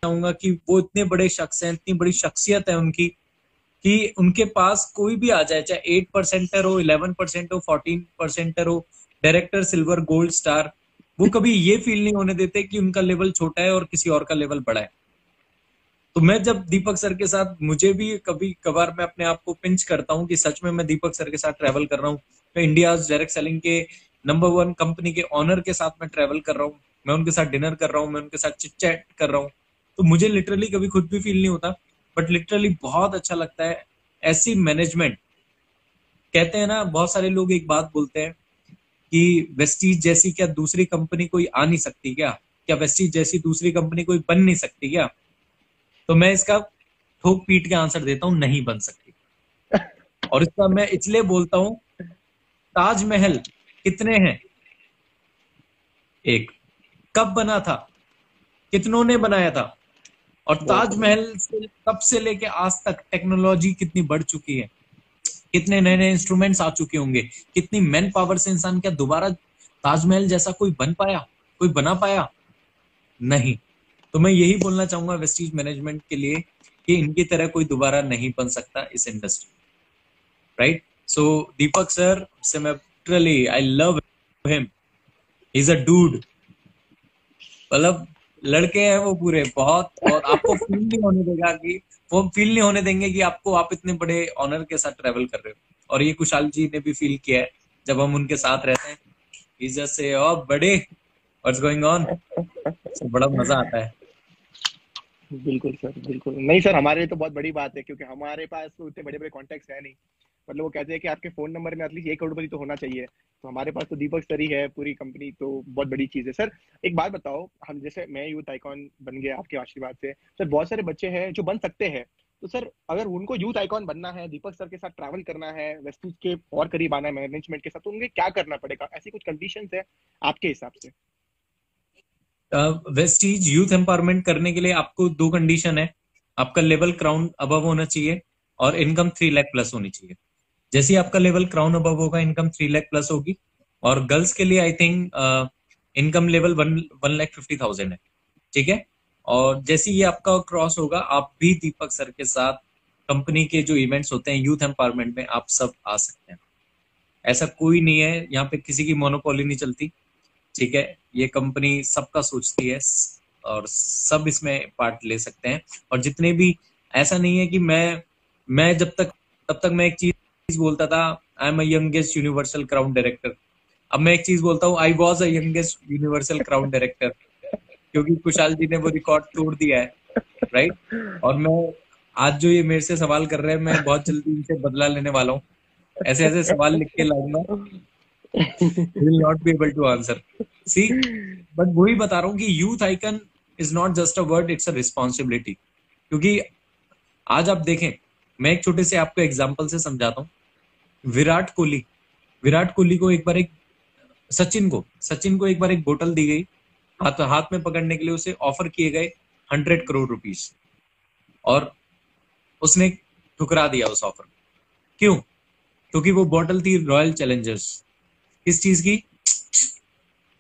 चाहूंगा कि वो इतने बड़े शख्स हैं, इतनी बड़ी शख्सियत है उनकी, कि उनके पास कोई भी आ जाए, चाहे 8% हो, 11% हो, 14% हो, डायरेक्टर सिल्वर गोल्ड स्टार, वो कभी ये फील नहीं होने देते कि उनका लेवल छोटा है और किसी और का लेवल बड़ा है। तो मैं जब दीपक सर के साथ, मुझे भी कभी कभार मैं अपने आप को पिंच करता हूँ कि सच में मैं दीपक सर के साथ ट्रैवल कर रहा हूँ, मैं इंडिया डायरेक्ट सेलिंग के नंबर 1 कंपनी के ऑनर के साथ मैं ट्रैवल कर रहा हूँ, मैं उनके साथ डिनर कर रहा हूँ, मैं उनके साथ चिट चैट कर रहा हूँ। तो मुझे लिटरली कभी खुद भी फील नहीं होता, बट लिटरली बहुत अच्छा लगता है ऐसी मैनेजमेंट। कहते हैं ना, बहुत सारे लोग एक बात बोलते हैं कि वेस्टीज जैसी क्या दूसरी कंपनी कोई आ नहीं सकती क्या, क्या वेस्टीज जैसी दूसरी कंपनी कोई बन नहीं सकती क्या? तो मैं इसका ठोक पीट के आंसर देता हूं, नहीं बन सकती। और इसका मैं इसलिए बोलता हूं, ताजमहल कितने हैं? एक। कब बना था? कितनों ने बनाया था? और बहुत सही। ताजमहल से तब से लेके आज तक टेक्नोलॉजी कितनी बढ़ चुकी है, कितने नए नए इंस्ट्रूमेंट्स आ चुके होंगे, कितनी मैन पावर से इंसान क्या दोबारा ताजमहल जैसा कोई बन पाया, कोई बना पाया? नहीं। तो मैं यही बोलना चाहूंगा वेस्टीज मैनेजमेंट के लिए कि इनकी तरह कोई दोबारा नहीं बन सकता इस इंडस्ट्री, राइट? सो दीपक सर से मैं literally I love him, is a dude. मतलब लड़के हैं वो पूरे, बहुत बहुत आपको फील नहीं होने देगा कि, वो फील नहीं होने देंगे कि आपको, आप इतने बड़े ऑनर के साथ ट्रेवल कर रहे हो। और ये कुशाल जी ने भी फील किया है जब हम उनके साथ रहते हैं। इज्जत से ओ बड़े, व्हाट्स गोइंग ऑन। बड़ा मजा आता है। बिल्कुल सर, बिल्कुल। नहीं सर, हमारे लिए तो बहुत बड़ी बात है, क्योंकि हमारे पास तो इतने बड़े बड़े कॉन्टैक्ट्स है नहीं। मतलब वो कहते हैं कि आपके फोन नंबर में एटलीस्ट 1 करोड़पति तो होना चाहिए। तो हमारे पास तो दीपक सर ही है, पूरी कंपनी तो बहुत बड़ी चीज है सर। एक बात बताओ, हम जैसे मैं यूथ आइकॉन बन गया आपके आशीर्वाद से सर, बहुत सारे बच्चे हैं जो बन सकते हैं। तो सर, अगर उनको यूथ आइकॉन बनना है, दीपक सर के साथ ट्रैवल करना है, वेस्टीज के और करीब आना है मैनेजमेंट के साथ, तो उन्हें क्या करना पड़ेगा? ऐसी कुछ कंडीशंस है आपके हिसाब से? वेस्टीज यूथ एम्पावरमेंट करने के लिए आपको 2 कंडीशन है। आपका लेवल क्राउन अबव होना चाहिए और इनकम 3 लाख प्लस होनी चाहिए। जैसे ही आपका लेवल क्राउन अबव होगा, इनकम 3 लाख प्लस होगी। और गर्ल्स के लिए आई थिंक इनकम लेवल 1,50,000 है। ठीक है। और जैसे ही ये आपका क्रॉस होगा, आप भी दीपक सर के साथ कंपनी के जो इवेंट्स होते हैं यूथ एम्पावरमेंट में, आप सब आ सकते हैं। ऐसा कोई नहीं है यहाँ पे, किसी की मोनोपोली नहीं चलती। ठीक है। ये कंपनी सबका सोचती है, और सब इसमें पार्ट ले सकते हैं। और जितने भी, ऐसा नहीं है कि मैं जब तक, तब तक मैं एक चीज बोलता था, I am a youngest universal crown director. अब मैं एक चीज बोलता हूँ, I was a youngest universal crown director, क्योंकि कुशाल जी ने वो रिकॉर्ड तोड़ दिया है, राइट? और मैं, आज जो ये मेरे से सवाल कर रहे हैं, मैं बहुत जल्दी इनसे बदला लेने वाला हूँ। ऐसे ऐसे सवाल लिख के लाऊंगा, will not be able to answer. See, but वही बता रहा हूँ कि youth icon is not just a word, it's a responsibility. क्योंकि आज आप देखें, मैं एक छोटे से आपको एग्जांपल से समझाता हूँ। विराट कोहली, विराट कोहली को एक बार एक, सचिन को एक बार एक बोतल दी गई, हाथ हाथ में पकड़ने के लिए उसे ऑफर किए गए 100 करोड़ रुपीज, और उसने ठुकरा दिया उस ऑफर को। क्यों? क्योंकि वो बोतल थी रॉयल चैलेंजर्स। किस चीज की?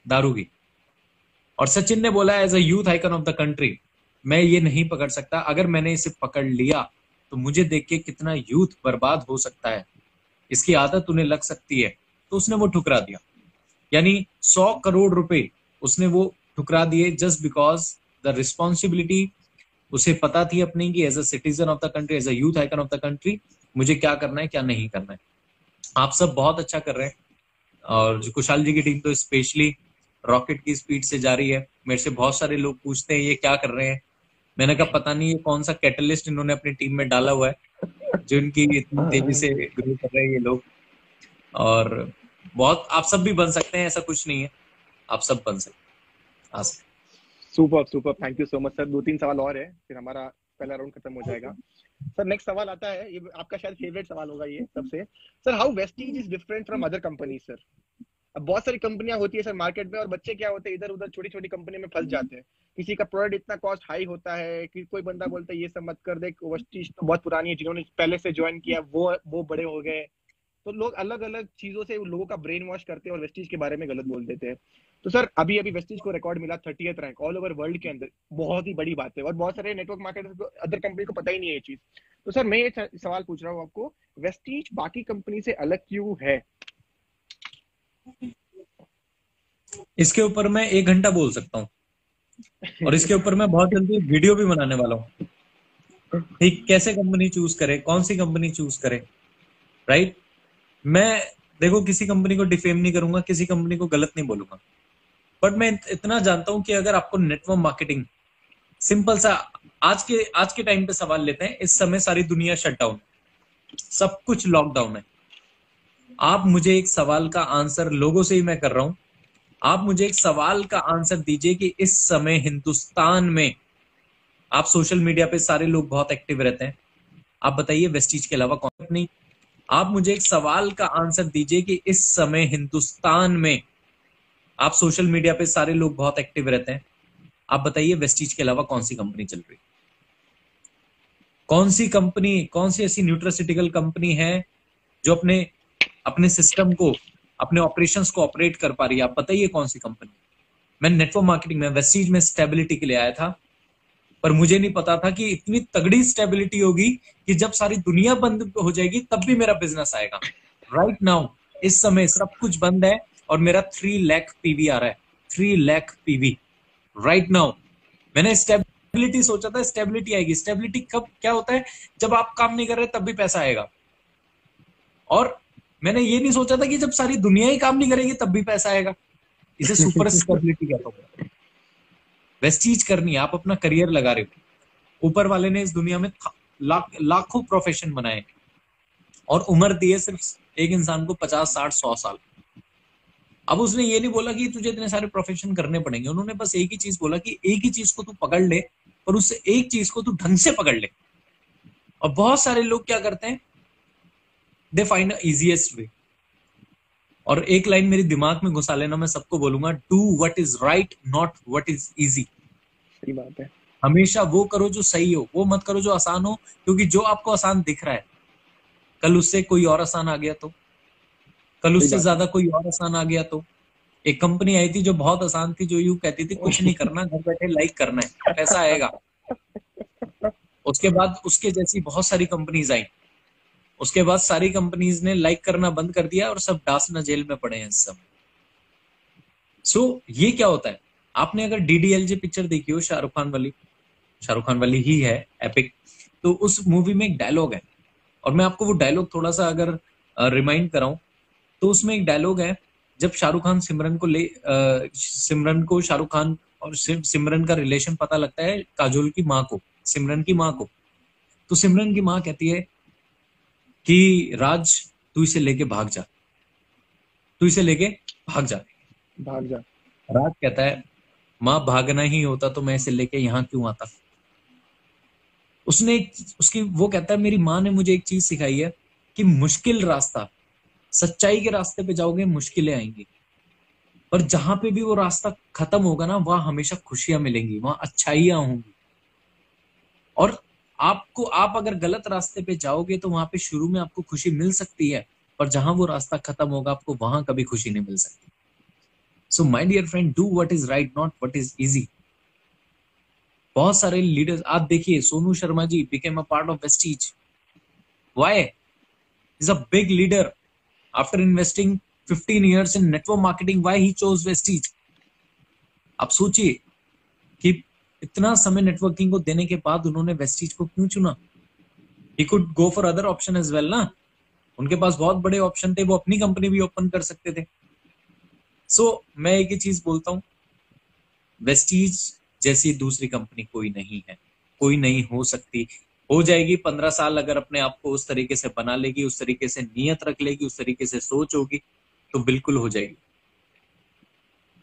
दारू की। और सचिन ने बोला, as a youth icon of the country, मैं ये नहीं पकड़ सकता, अगर मैंने इसे पकड़ लिया तो मुझे देख के कितना यूथ बर्बाद हो सकता है, इसकी आदत उन्हें लग सकती है। तो उसने वो ठुकरा दिया। यानी 100 करोड़ रुपए उसने वो ठुकरा दिए, जस्ट बिकॉज द रिस्पॉन्सिबिलिटी उसे पता थी अपनी, कि as a citizen of the country, as a youth icon of the country, मुझे क्या करना है क्या नहीं करना है। आप सब बहुत अच्छा कर रहे हैं, और जो कुशाल जी की टीम तो स्पेशली रॉकेट की स्पीड से जा रही है। मेरे से बहुत सारे लोग पूछते हैं ये क्या कर रहे हैं। मैंने कहा पता नहीं ये कौन सा कैटलिस्ट इन्होंने अपनी टीम में डाला हुआ है, जो इनकी इतनी तेजी से ग्रो कर रहे हैं ये लोग। और बहुत, आप सब भी बन सकते हैं, ऐसा कुछ नहीं है, आप सब बन सकते हैं, आ सकते super super, thank you so much sir. 2-3 सवाल और है, फिर हमारा पहला राउंड खत्म हो जाएगा। सर, नेक्स्ट सवाल आता है, ये आपका शायद फेवरेट सवाल होगा ये सबसे। Sir, how Vestige is different from other companies sir? अब बहुत सारी कंपनियां होती है सर मार्केट में, और बच्चे क्या होते हैं, इधर उधर छोटी छोटी कंपनी में फंस जाते हैं। किसी का प्रोडक्ट इतना कॉस्ट हाई होता है कि कोई बंदा बोलता है ये सब मत कर दे, वेस्टीज तो बहुत पुरानी है, जिन्होंने पहले से ज्वाइन किया वो बड़े हो गए। तो लोग अलग अलग चीजों से लोगों का ब्रेन वॉश करते हैं और वेस्टीज के बारे में गलत बोल देते हैं। तो सर अभी अभी वेस्टीज को रिकॉर्ड मिला 30th rank all over world के अंदर, बहुत ही बड़ी बात है, और बहुत सारे नेटवर्क मार्केटर्स को, अदर कंपनी को पता ही नहीं है ये चीज। तो सर मैं ये सवाल पूछ रहा हूँ आपको, वेस्टीज बाकी कंपनी से अलग क्यों है? इसके ऊपर मैं 1 घंटा बोल सकता हूँ, और इसके ऊपर मैं बहुत जल्दी वीडियो भी बनाने वाला हूँ। ठीक, कैसे कंपनी चूज करे, कौन सी कंपनी चूज करे, राइट। मैं देखो किसी कंपनी को डिफेम नहीं करूंगा, किसी कंपनी को गलत नहीं बोलूंगा, बट मैं इतना जानता हूं कि अगर आपको नेटवर्क मार्केटिंग, सिंपल सा आज के टाइम पे सवाल लेते हैं, इस समय सारी दुनिया शटडाउन, सब कुछ लॉकडाउन है। आप मुझे एक सवाल का आंसर, लोगों से ही मैं कर रहा हूं, आप मुझे एक सवाल का आंसर दीजिए कि इस समय हिंदुस्तान में, आप सोशल मीडिया पे सारे लोग बहुत एक्टिव रहते हैं, आप बताइए वेस्टीज के अलावा कौन नहीं। आप मुझे एक सवाल का आंसर दीजिए कि इस समय हिंदुस्तान में, आप सोशल मीडिया पे सारे लोग बहुत एक्टिव रहते हैं, आप बताइए वेस्टीज के अलावा कौन सी कंपनी चल रही, कौन सी कंपनी, कौन सी ऐसी न्यूट्रास्यूटिकल कंपनी है जो अपने सिस्टम को, अपने ऑपरेशंस को ऑपरेट कर पा रही है, आप बताइए कौन सी कंपनी। मैं नेटवर्क मार्केटिंग में, वेस्टीज में स्टेबिलिटी के लिए आया था, पर मुझे नहीं पता था कि इतनी तगड़ी स्टेबिलिटी होगी कि जब सारी दुनिया बंद हो जाएगी तब भी मेरा बिजनेस आएगा। राइट नाउ इस समय सब कुछ बंद है और मेरा 3 लाख पीवी आ रहा है, 3 लाख पीवी राइट नाउ। मैंने स्टेबिलिटी सोचा था, स्टेबिलिटी आएगी। स्टेबिलिटी कब क्या होता है? जब आप काम नहीं कर रहे तब भी पैसा आएगा। और मैंने ये नहीं सोचा था कि जब सारी दुनिया ही काम नहीं करेगी तब भी पैसा आएगा। इसे सुपर स्टेबिलिटी कहता हूं। वेस्टीज करनी है, आप अपना करियर लगा रहे हो, ऊपर वाले ने इस दुनिया में लाखों प्रोफेशन बनाए और उम्र दी है सिर्फ एक इंसान को 50, 60, 100 साल। अब उसने ये नहीं बोला कि तुझे इतने सारे प्रोफेशन करने पड़ेंगे, उन्होंने बस एक ही चीज बोला कि एक ही चीज को तू पकड़ ले और उससे एक चीज को तू ढंग से पकड़ ले। और बहुत सारे लोग क्या करते हैं, दे फाइंड इजीएस्ट वे। और एक लाइन मेरी दिमाग में घुसा लेना, मैं सबको बोलूंगा, do what is right not what is easy. सही बात है। हमेशा वो करो जो सही हो, वो मत करो जो आसान हो, क्योंकि जो आपको आसान दिख रहा है कल उससे कोई और आसान आ गया तो, कल उससे ज्यादा कोई और आसान आ गया तो। एक कंपनी आई थी जो बहुत आसान थी, जो यूं कहती थी कुछ नहीं करना, घर बैठे लाइक करना है, पैसा आएगा। उसके बाद उसके जैसी बहुत सारी कंपनीज आई, उसके बाद सारी कंपनीज ने लाइक करना बंद कर दिया और सब डासना जेल में पड़े हैं इस समय। सो ये क्या होता है, आपने अगर डीडीएलजे पिक्चर देखी हो, शाहरुख खान वाली ही है, एपिक, तो उस मूवी में एक डायलॉग है, और मैं आपको वो डायलॉग थोड़ा सा अगर रिमाइंड कराऊं, तो उसमें एक डायलॉग है, जब शाहरुख खान सिमरन को शाहरुख खान और सिमरन का रिलेशन पता लगता है काजोल की माँ को, सिमरन की माँ को, तो सिमरन की माँ कहती है कि राज तू इसे लेके भाग जा, तू इसे लेके भाग जा, भाग जा। राज कहता है माँ भागना ही होता तो मैं इसे लेके यहाँ क्यों आता। वो कहता है मेरी माँ ने मुझे एक चीज सिखाई है कि मुश्किल रास्ता, सच्चाई के रास्ते पे जाओगे मुश्किलें आएंगी, पर जहां पे भी वो रास्ता खत्म होगा ना, वहां हमेशा खुशियां मिलेंगी, वहां अच्छाइयां होंगी। और आप अगर गलत रास्ते पे जाओगे तो वहां पे शुरू में आपको खुशी मिल सकती है, पर जहां वो रास्ता खत्म होगा आपको वहां कभी खुशी नहीं मिल सकती। So my dear friend, do what is right not what is easy. बहुत सारे लीडर्स आप देखिए, Sonu Sharma ji became a part of Vestige. Why? Is a big leader after investing 15 years in network marketing. Why he chose Vestige? आप सोचिए कि इतना समय networking को देने के बाद उन्होंने वेस्टीज को क्यों चुना। He could go for other option as well ना, उनके पास बहुत बड़े ऑप्शन थे, वो अपनी कंपनी भी ओपन कर सकते थे। मैं एक ही चीज बोलता हूं, वेस्टीज जैसी दूसरी कंपनी कोई नहीं है, कोई नहीं हो सकती। हो जाएगी 15 साल, अगर अपने आप को उस तरीके से बना लेगी, उस तरीके से नियत रख लेगी, उस तरीके से सोच होगी, तो बिल्कुल हो जाएगी,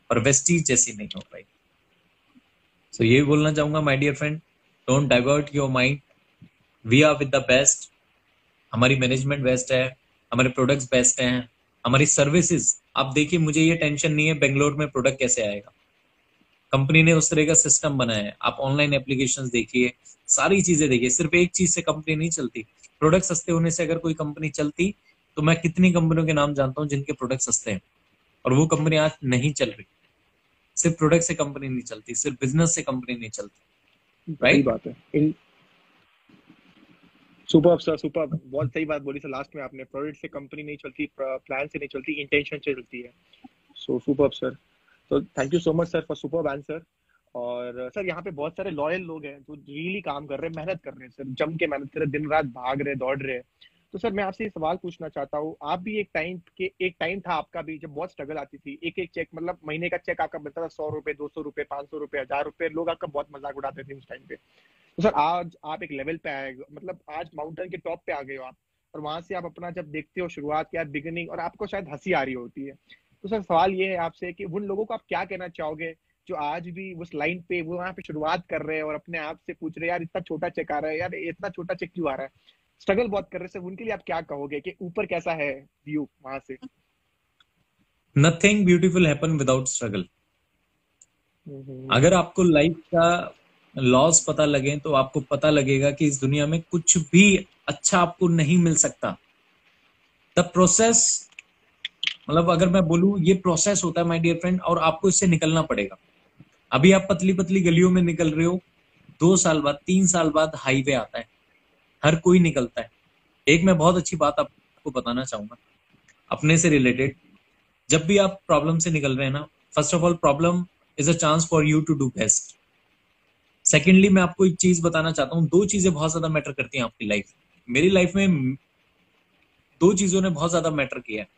पर वेस्टीज जैसी नहीं हो पाएगी। ये बोलना चाहूंगा my dear friend, don't divert your mind, we are with the best. हमारी मैनेजमेंट बेस्ट है, हमारे प्रोडक्ट्स बेस्ट हैं, हमारी सर्विसेज, आप देखिए मुझे ये टेंशन नहीं है बेंगलोर में प्रोडक्ट कैसे आएगा, कंपनी ने उस तरह का सिस्टम बनाया है। आप ऑनलाइन एप्लीकेशंस देखिए, सारी चीजें देखिए, सिर्फ एक चीज से कंपनी नहीं चलती। प्रोडक्ट सस्ते होने से अगर कोई कंपनी चलती तो मैं कितनी कंपनियों के नाम जानता हूं जिनके प्रोडक्ट सस्ते हैं और वो कंपनी आज नहीं चल रही। सिर्फ प्रोडक्ट से कंपनी नहीं चलती, सिर्फ बिजनेस से कंपनी नहीं चलती, सही राइट? बात है। सुपर सर, सुपर, बहुत सही बात बोली सर लास्ट में आपने। प्रोडक्ट से कंपनी नहीं चलती, प्लान से नहीं चलती, इंटेंशन से चलती है। So super sir. तो thank you so much sir for super answer. और सर यहाँ पे बहुत सारे लॉयल लोग हैं जो रियली काम कर रहे हैं, मेहनत कर रहे हैं सर, जम के मेहनत कर रहे हैं, दिन रात भाग रहे हैं, दौड़ रहे हैं। तो सर मैं आपसे ये सवाल पूछना चाहता हूँ, आप भी एक टाइम था आपका भी जब बहुत स्ट्रगल आती थी, एक एक चेक, मतलब महीने का चेक आपका मिलता था 100 रुपए, 200 रुपए, 500 रुपए, 1000 रुपए, लोग आपका बहुत मजाक उड़ाते थे उस टाइम पे। तो सर आज आप एक लेवल पे आए, मतलब आज माउंटेन के टॉप पे आ गए हो आप, और वहां से आप अपना जब देखते हो शुरुआत क्या बिगिनिंग, और आपको शायद हंसी आ रही होती है। तो सर सवाल ये है आपसे कि उन लोगों को आप क्या कहना चाहोगे जो आज भी उस लाइन पे, वो वहां पे शुरुआत कर रहे हैं और अपने आप से पूछ रहे हैं यार इतना छोटा चेक आ रहा है, यार इतना छोटा चेक क्यों आ रहा है, स्ट्रगल बहुत कर रहे हैं सर, उनके लिए आप क्या कहोगे कि ऊपर कैसा है व्यू वहां से? Nothing beautiful happen without struggle. अगर आपको लाइफ का लॉस पता लगे तो आपको पता लगेगा कि इस दुनिया में कुछ भी अच्छा आपको नहीं मिल सकता। द प्रोसेस, मतलब अगर मैं बोलूं ये प्रोसेस होता है माय डियर फ्रेंड, और आपको इससे निकलना पड़ेगा। अभी आप पतली पतली गलियों में निकल रहे हो, 2 साल बाद, 3 साल बाद हाईवे आता है, हर कोई निकलता है। एक मैं बहुत अच्छी बात आपको बताना चाहूंगा अपने से रिलेटेड। जब भी आप प्रॉब्लम से निकल रहे हैं ना, first of all problem is a chance for you to do best. Secondly मैं आपको एक चीज बताना चाहता हूँ, दो चीजें बहुत ज्यादा मैटर करती हैं आपकी लाइफ। मेरी लाइफ में दो चीजों ने बहुत ज्यादा मैटर किया है,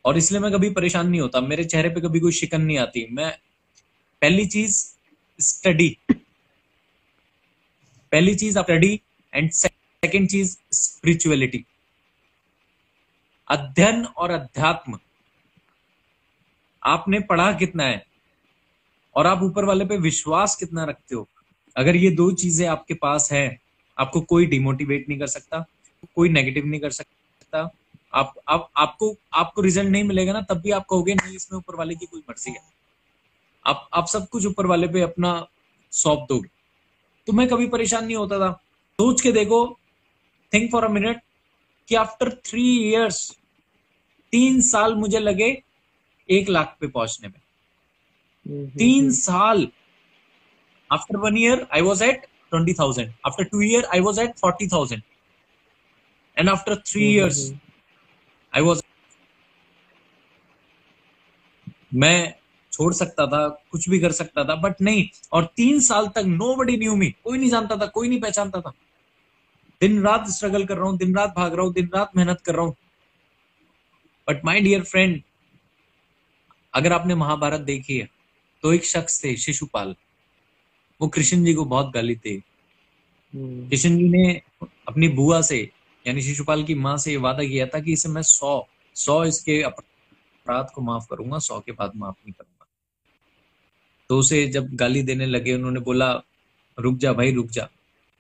और इसलिए मैं कभी परेशान नहीं होता, मेरे चेहरे पे कभी कोई शिकन नहीं आती। मैं पहली चीज स्टडी, पहली चीज स्टडी, एंड सेकेंड चीज स्पिरिचुअलिटी, अध्ययन और अध्यात्म। आपने पढ़ा कितना है और आप ऊपर वाले पे विश्वास कितना रखते हो। अगर ये दो चीजें आपके पास है, आपको कोई डिमोटिवेट नहीं कर सकता, कोई नेगेटिव नहीं कर सकता। आपको रिजल्ट नहीं मिलेगा ना, तब भी आप कहोगे नहीं इसमें ऊपर वाले की कोई मर्जी है। आप सब कुछ ऊपर वाले पे अपना सौंप दोगे, तो मैं कभी परेशान नहीं होता था। सोच के देखो, थिंक फॉर अ मिनट, कि आफ्टर 3 years, 3 साल मुझे लगे 1 लाख पे पहुंचने में। 3 साल। After 1 year I was at 20,000, after 2 years I was at 40,000, and after 3 years I was, मैं छोड़ सकता था, कुछ भी कर सकता था, बट नहीं। और 3 साल तक नोबडी न्यू मी, कोई नहीं जानता था, कोई नहीं पहचानता था। दिन रात स्ट्रगल कर रहा हूं, दिन रात भाग रहा हूं, दिन रात मेहनत कर रहा हूं। बट माय डियर फ्रेंड, अगर आपने महाभारत देखी है तो एक शख्स थे शिशुपाल, वो कृष्ण जी को बहुत गाली थे। कृष्ण जी ने अपनी बुआ से, यानी शिशुपाल की माँ से वादा किया था कि इसे मैं 100 इसके अपराध को माफ करूंगा, 100 के बाद माफ नहीं करूंगा। तो उसे जब गाली देने लगे, उन्होंने बोला रुक जा भाई रुक जा,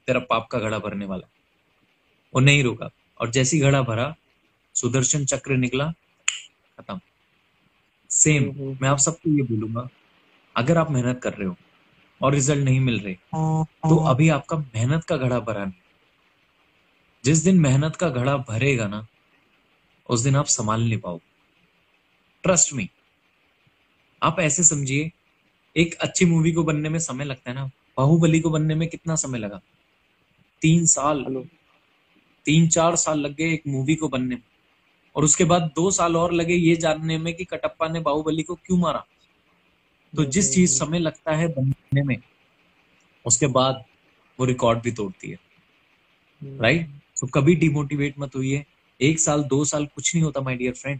तेरा पाप का घड़ा भरने वाला। वो नहीं रुका, और जैसी घड़ा भरा, सुदर्शन चक्र निकला, खत्म। सेम मैं आप सबको ये बोलूंगा, अगर आप मेहनत कर रहे हो और रिजल्ट नहीं मिल रहे, तो अभी आपका मेहनत का घड़ा भरा नहीं। जिस दिन मेहनत का घड़ा भरेगा ना, उस दिन आप संभाल नहीं पाओगे। Trust me. आप ऐसे समझिए, एक अच्छी मूवी को बनने में समय लगता है ना, बाहुबली को बनने में कितना समय लगा? 3 साल, 3-4 साल लग गए एक मूवी को बनने में, और उसके बाद 2 साल और लगे ये जानने में कि कटप्पा ने बाहुबली को क्यों मारा। तो जिस चीज समय लगता है बनने में, उसके बाद वो रिकॉर्ड भी तोड़ती है, राइट? तो कभी डिमोटिवेट मत होइए। 1 साल 2 साल कुछ नहीं होता माय डियर फ्रेंड।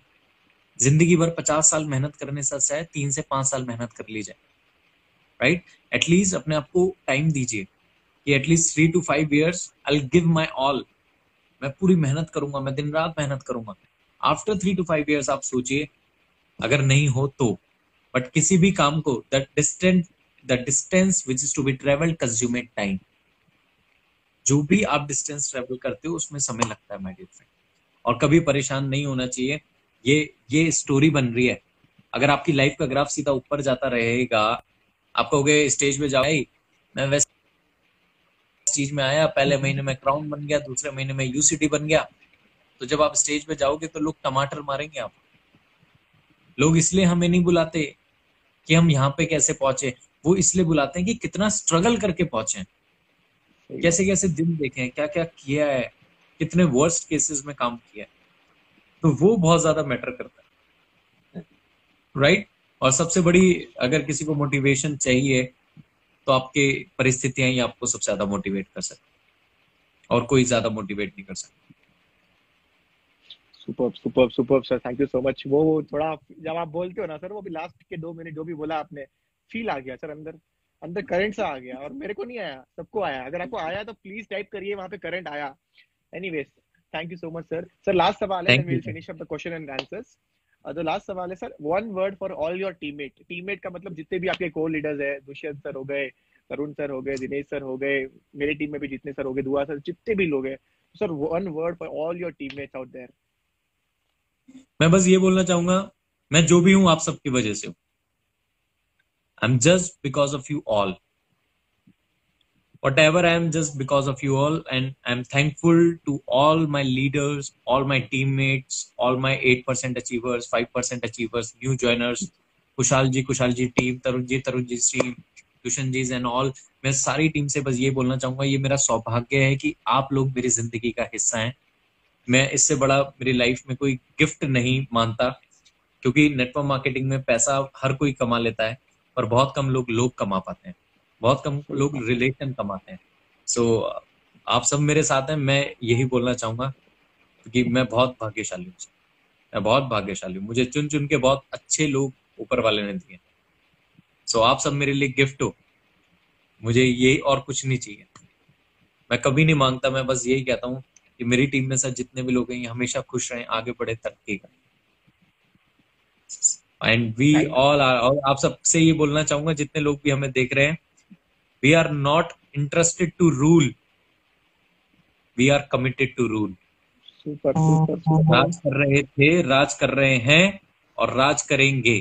जिंदगी भर 50 साल मेहनत करने से अच्छा है 3 से 5 साल मेहनत कर ली जाए, राइट? एटलीस्ट अपने आप को टाइम दीजिए कि at least 3 to 5 years I give my all. मैं पूरी मेहनत करूंगा, मैं दिन रात मेहनत करूंगा। आफ्टर 3 to 5 years आप सोचिए, अगर नहीं हो तो, बट किसी भी काम को the distance which is to be travelled consume time. जो भी आप डिस्टेंस ट्रेवल करते हो उसमें समय लगता है माय डियर फ्रेंड, और कभी परेशान नहीं होना चाहिए। ये स्टोरी बन रही है। अगर आपकी लाइफ का ग्राफ सीधा ऊपर जाता रहेगा, आप कहोगे स्टेज पे जाओ, मैं वेस्ट चीज में आया, पहले महीने में क्राउन बन गया, दूसरे महीने में यूसीडी बन गया, तो जब आप स्टेज पे जाओगे तो लोग टमाटर मारेंगे आप। लोग इसलिए हमें नहीं बुलाते कि हम यहाँ पे कैसे पहुंचे, वो इसलिए बुलाते हैं कि कितना स्ट्रगल करके पहुंचे, कैसे कैसे दिन देखे हैं, क्या क्या किया है, कितने वर्स्ट केसेस में काम किया है, तो वो बहुत ज्यादा मैटर करता है, राइट। और सबसे बड़ी, अगर किसी को मोटिवेशन चाहिए तो आपके परिस्थितियां ही आपको सबसे ज्यादा मोटिवेट कर सकती, और कोई ज्यादा मोटिवेट नहीं कर सकता। Super super super sir, thank you so much. वो थोड़ा जब आप बोलते हो ना सर, वो भी लास्ट के 2 मिनट जो भी बोला आपने, फील आ गया सर, अंदर अंदर करंट सा आ गया, और मेरे को नहीं आया, सबको आया। अगर आपको आया तो प्लीज टाइप करिए वहां पे करंट आया। Anyways, thank you so much sir. Sir last सवाल है, then thank we you will finish up the question and answers. तो लास्ट सवाल है sir, one word for all your teammate. Teammate का मतलब जितने भी आपके को लीडर्स है, दुष्यंत सर हो गए, तरुण सर हो गए, दिनेश सर हो गए, मेरी टीम में भी जितने सर हो गए, दुआ सर, जितने भी लोग हैं sir, one word for all your teammates out there. मैं बस ये बोलना चाहूंगा, मैं जो भी हूं आप सबकी वजह से हूं। I am just because of you all, whatever I am, just because of you all, and I'm thankful to all my leaders, all my teammates, all my 8% achievers, 5% achievers, new joiners, Kushal ji team, Tarun ji team, Dushyant ji and all. मैं सारी team से बस ये बोलना चाहूंगा, ये मेरा सौभाग्य है कि आप लोग मेरी जिंदगी का हिस्सा हैं। मैं इससे बड़ा मेरी लाइफ में कोई गिफ्ट नहीं मानता, क्योंकि नेटवर्क मार्केटिंग में पैसा हर कोई कमा लेता है, पर बहुत कम लोग कमा पाते हैं, बहुत कम लोग रिलेशन कमाते हैं। सो आप सब मेरे साथ हैं, मैं यही बोलना चाहूंगा, क्योंकि मैं बहुत भाग्यशाली हूँ, मैं बहुत भाग्यशाली हूँ, मुझे चुन चुन के बहुत अच्छे लोग ऊपर वाले ने दिए। सो आप सब मेरे लिए गिफ्ट हो, मुझे ये और कुछ नहीं चाहिए, मैं कभी नहीं मांगता। मैं बस यही कहता हूँ कि मेरी टीम में सर जितने भी लोग हैं, ये हमेशा खुश रहें, आगे बढ़े, तरक्की करें। एंड वी ऑल आर, और आप सबसे ये बोलना चाहूंगा जितने लोग भी हमें देख रहे हैं, we are not interested to rule, we are committed to rule. Super super super राज कर रहे थे, राज कर रहे हैं, और राज करेंगे।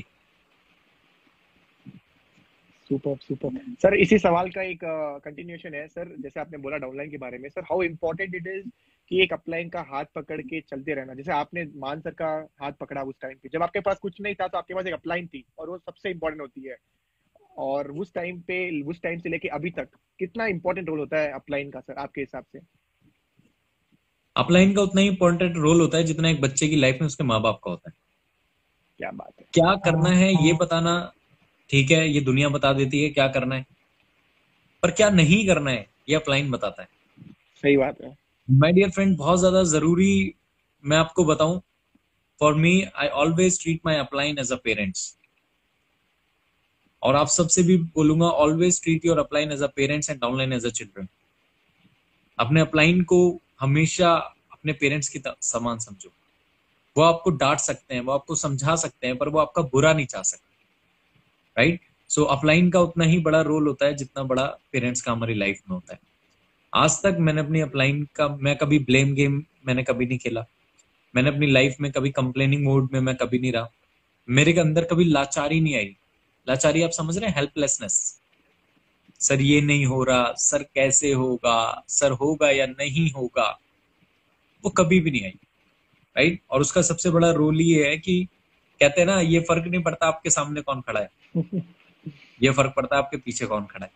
सुपर सुपर सर, इसी सवाल का एक कंटिन्यूएशन है सर। जैसे आपने बोला डाउनलाइन के बारे में sir, how important it is कि एक अपलाइन का हाथ पकड़ के चलते रहना। जैसे आपने मान सर का हाथ पकड़ा उस टाइम पे, जब आपके पास कुछ नहीं था तो आपके पास एक अपलाइन थी, और वो सबसे इम्पोर्टेंट होती है। और उस टाइम पे, उस टाइम से लेके अभी तक कितना इम्पोर्टेंट रोल होता है अपलाइन का सर आपके हिसाब से? अपलाइन का उतना ही इंपॉर्टेंट रोल होता है जितना एक बच्चे की लाइफ में उसके माँ बाप का होता है। क्या बात है। क्या करना है ये बताना ठीक है, ये दुनिया बता देती है क्या करना है, पर क्या नहीं करना है ये अपलाइन बताता है। सही बात है माय डियर फ्रेंड, बहुत ज्यादा जरूरी, मैं आपको बताऊं, for me I always treat my upline as a parents. और आप सबसे भी बोलूंगा, always treat your upline as a parents and downline as a children. अपने अपलाइन को हमेशा अपने पेरेंट्स की समान समझो। वो आपको डांट सकते हैं, वो आपको समझा सकते हैं, पर वो आपका बुरा नहीं चाह सकते, राइट। सो अपलाइन का उतना ही बड़ा रोल होता है जितना बड़ा पेरेंट्स का हमारी लाइफ में होता है। आज तक मैंने अपनी अपलाइन का, मैं कभी ब्लेम गेम मैंने कभी नहीं खेला, मैंने अपनी लाइफ में कभी कंप्लेनिंग मोड में मैं कभी नहीं रहा, मेरे के अंदर कभी लाचारी नहीं आई। लाचारी आप समझ रहे हैं, हेल्पलेसनेस, सर ये नहीं हो रहा, सर कैसे होगा, सर होगा या नहीं होगा, वो कभी भी नहीं आई, राइट। और उसका सबसे बड़ा रोल ये है कि कहते हैं ना, ये फर्क नहीं पड़ता आपके सामने कौन खड़ा है, ये फर्क पड़ता है आपके पीछे कौन खड़ा है।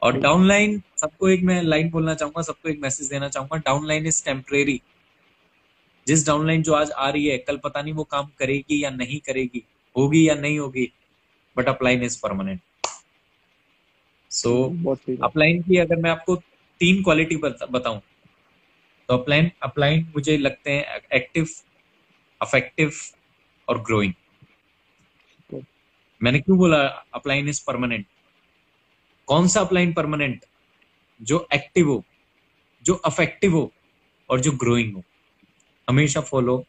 और डाउनलाइन, सबको एक मैं लाइन बोलना चाहूंगा, सबको एक मैसेज देना चाहूंगा, डाउनलाइन इज टेम्परेरी। जिस डाउनलाइन जो आज आ रही है, कल पता नहीं वो काम करेगी या नहीं करेगी, होगी या नहीं होगी, but upline is permanent. So upline की अगर मैं आपको 3 क्वालिटी बताऊं, तो अपलाइन मुझे लगते हैं एक्टिव, अफेक्टिव और ग्रोइंग। मैंने क्यों बोला अपलाइन इज परमानेंट? कौन सा अपलाइन परमानेंट? जो एक्टिव हो, जो अफेक्टिव हो, और जो ग्रोइंग हो। हमेशा फॉलो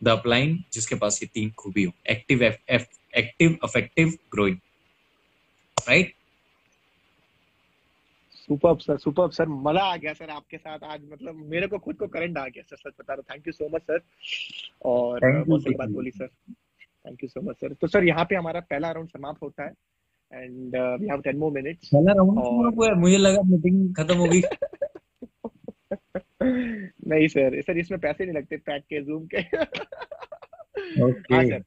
द अपलाइन जिसके पास ये 3 खूबी हो, active, active, affective, growing, right. Superb sir, superb sir, मजा आ गया सर आपके साथ आज। मतलब मेरे को खुद को करंट आ गया सर, सच बता रहा हूँ। Thank you so much sir, और बहुत सही बात बोली sir. Thank you so much sir. तो सर यहाँ पे हमारा पहला राउंड समाप्त होता है, and we have 10 more minutes. पहला राउंड और हुआ है, मुझे लगा मीटिंग खत्म होगी। नहीं सर, सर इसमें पैसे नहीं लगते पैक के, जूम के। ओके। हाँ सर,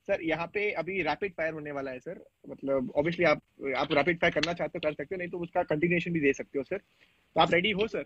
सर यहाँ पे अभी रैपिड फायर होने वाला है सर, मतलब ऑब्वियसली आप रैपिड फायर करना चाहते हो कर सकते हो, नहीं तो उसका कंटिन्यूएशन भी दे सकते हो सर। तो आप रेडी हो सर?